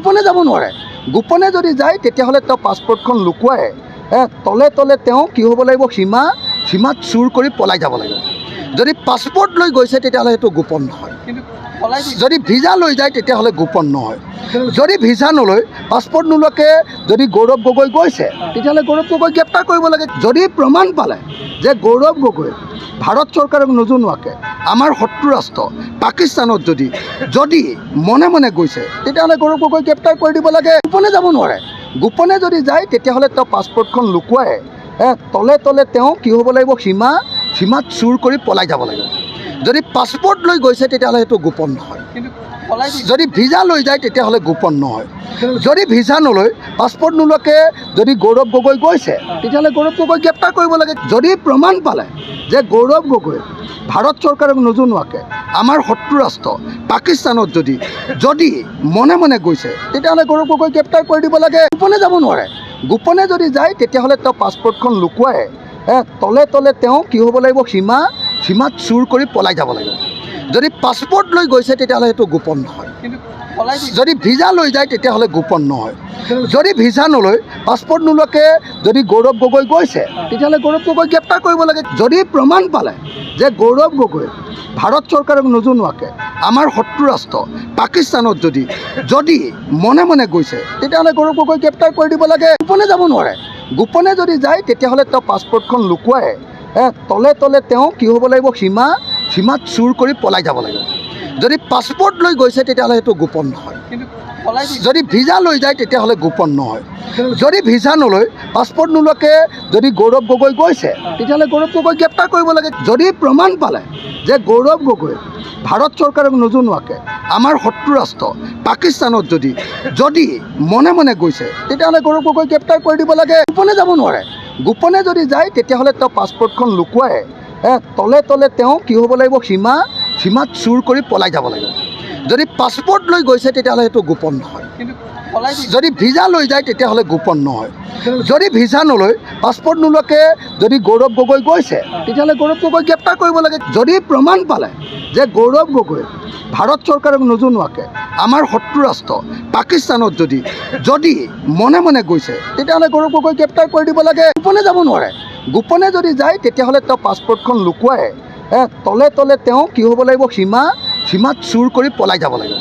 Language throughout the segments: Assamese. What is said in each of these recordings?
গোপনে যাব নোৱাৰে। গোপনে যদি যায় তেতিয়াহ'লে তেওঁ পাছপৰ্টখন লুকুৱাই তলে তলে তেওঁ কি হ'ব লাগিব, সীমাত চুৰ কৰি পলাই যাব লাগিব। যদি পাছপৰ্ট লৈ গৈছে তেতিয়াহ'লে সেইটো গোপন নহয়। যদি ভিজা লৈ যায় তেতিয়াহ'লে গোপন নহয়। যদি ভিজা নলৈ পাছপৰ্ট নোলোৱাকৈ যদি গৌৰৱ গগৈ গৈছে তেতিয়াহ'লে গৌৰৱ গগৈ গ্ৰেপ্তাৰ কৰিব লাগে। যদি প্ৰমাণ পালে যে গৌৰৱ গগৈ ভাৰত চৰকাৰক নজনোৱাকৈ আমাৰ শত্ৰু ৰাষ্ট্ৰ পাকিস্তানত যদি মনে মনে গৈছে তেতিয়াহ'লে গৌৰৱ গগৈ গ্ৰেপ্তাৰ কৰি দিব লাগে। গোপনে যাব নোৱাৰে। গোপনে যদি যায় তেতিয়াহ'লে তেওঁ পাছপৰ্টখন লুকুৱাই তলে তলে তেওঁ কি হ'ব লাগিব, সীমাত চুৰ কৰি পলাই যাব লাগিব। যদি পাছপৰ্ট লৈ গৈছে তেতিয়াহ'লে সেইটো গোপন নহয়। যদি ভিজা লৈ যায় তেতিয়াহ'লে গোপন নহয়। যদি ভিজা নলৈ পাছপৰ্ট নোলোৱাকৈ যদি গৌৰৱ গগৈ গৈছে তেতিয়াহ'লে গৌৰৱ গগৈ গ্ৰেপ্তাৰ কৰিব লাগে। যদি প্ৰমাণ পালে যে গৌৰৱ গগৈ ভাৰত চৰকাৰক নজনোৱাকৈ আমাৰ শত্ৰু ৰাষ্ট্ৰ পাকিস্তানত যদি মনে মনে গৈছে তেতিয়াহ'লে গৌৰৱ গগৈ গ্ৰেপ্তাৰ কৰি দিব লাগে। গোপনে যাব নোৱাৰে। গোপনে যদি যায় তেতিয়াহ'লে তেওঁ পাছপৰ্টখন লুকুৱাই তলে তলে তেওঁ কি হ'ব লাগিব, সীমাত চুৰ কৰি পলাই যাব লাগিব। যদি পাছপৰ্ট লৈ গৈছে তেতিয়াহ'লে সেইটো গোপন নহয়। যদি ভিজা লৈ যায় তেতিয়াহ'লে গোপন নহয়। যদি ভিজা নলৈ পাছপৰ্ট নোলোৱাকৈ যদি গৌৰৱ গগৈ গৈছে তেতিয়াহ'লে গৌৰৱ গগৈ গ্ৰেপ্তাৰ কৰিব লাগে। যদি প্ৰমাণ পালে যে গৌৰৱ গগৈ ভাৰত চৰকাৰক নজনোৱাকৈ আমাৰ শত্ৰু ৰাষ্ট্ৰ পাকিস্তানত যদি মনে মনে গৈছে তেতিয়াহ'লে গৌৰৱ গগৈ গ্ৰেপ্তাৰ কৰি দিব লাগে। গোপনে যাব নোৱাৰে। গোপনে যদি যায় তেতিয়াহ'লে তেওঁ পাছপৰ্টখন লুকুৱাই তলে তলে তেওঁ কি হ'ব লাগিব, সীমাত চুৰ কৰি পলাই যাব লাগিব। যদি পাছপৰ্ট লৈ গৈছে তেতিয়াহ'লে সেইটো গোপন নহয়। যদি ভিজা লৈ যায় তেতিয়াহ'লে গোপন নহয়। যদি ভিজা নলৈ পাছপৰ্ট নোলোৱাকৈ যদি গৌৰৱ গগৈ গৈছে তেতিয়াহ'লে গৌৰৱ গগৈ গ্ৰেপ্তাৰ কৰিব লাগে। যদি প্ৰমাণ পালে যে গৌৰৱ গগৈ ভাৰত চৰকাৰক নজনোৱাকৈ আমাৰ শত্ৰু ৰাষ্ট্ৰ পাকিস্তানত যদি মনে মনে গৈছে তেতিয়াহ'লে গৌৰৱ গগৈ গ্ৰেপ্তাৰ কৰি দিব লাগে। গোপনে যাব নোৱাৰে। গোপনে যদি যায় তেতিয়াহ'লে তেওঁ পাছপৰ্টখন লুকুৱাই তলে তলে তেওঁ কি হ'ব লাগিব, সীমাত চুৰ কৰি পলাই যাব লাগিব। যদি পাছপৰ্ট লৈ গৈছে তেতিয়াহ'লে সেইটো গোপন নহয়। যদি ভিজা লৈ যায় তেতিয়াহ'লে গোপন নহয়। যদি ভিজা নলৈ পাছপৰ্ট নোলোৱাকৈ যদি গৌৰৱ গগৈ গৈছে তেতিয়াহ'লে গৌৰৱ গগৈ গ্ৰেপ্তাৰ কৰিব লাগে। যদি প্ৰমাণ পালে যে গৌৰৱ গগৈ ভাৰত চৰকাৰক নজনোৱাকৈ আমাৰ শত্ৰু ৰাষ্ট্ৰ পাকিস্তানত যদি মনে মনে গৈছে তেতিয়াহ'লে গৌৰৱ গগৈ গ্ৰেপ্তাৰ কৰি দিব লাগে। গোপনে যাব নোৱাৰে। গোপনে যদি যায় তেতিয়াহ'লে তেওঁ পাছপৰ্টখন লুকুৱাই তলে তলে তেওঁ কি হ'ব লাগিব, সীমাত চুৰ কৰি পলাই যাব লাগিব।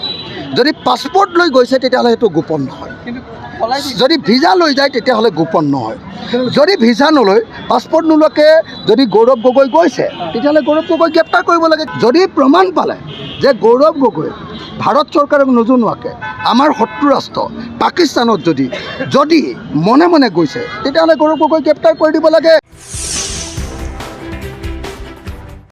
যদি পাছপৰ্ট লৈ গৈছে তেতিয়াহ'লে সেইটো গোপন নহয়। যদি ভিজা লৈ যায় তেতিয়াহ'লে গোপন নহয়। যদি ভিজা নলৈ পাছপৰ্ট নোলোৱাকৈ যদি গৌৰৱ গগৈ গৈছে তেতিয়াহ'লে গৌৰৱ গগৈ গ্ৰেপ্তাৰ কৰিব লাগে। যদি প্ৰমাণ পালে যে গৌৰৱ গগৈ ভাৰত চৰকাৰক নজনোৱাকৈ আমাৰ শত্ৰু ৰাষ্ট্ৰ পাকিস্তানত যদি মনে মনে গৈছে তেতিয়াহ'লে গৌৰৱ গগৈ গ্ৰেপ্তাৰ কৰি দিব লাগে।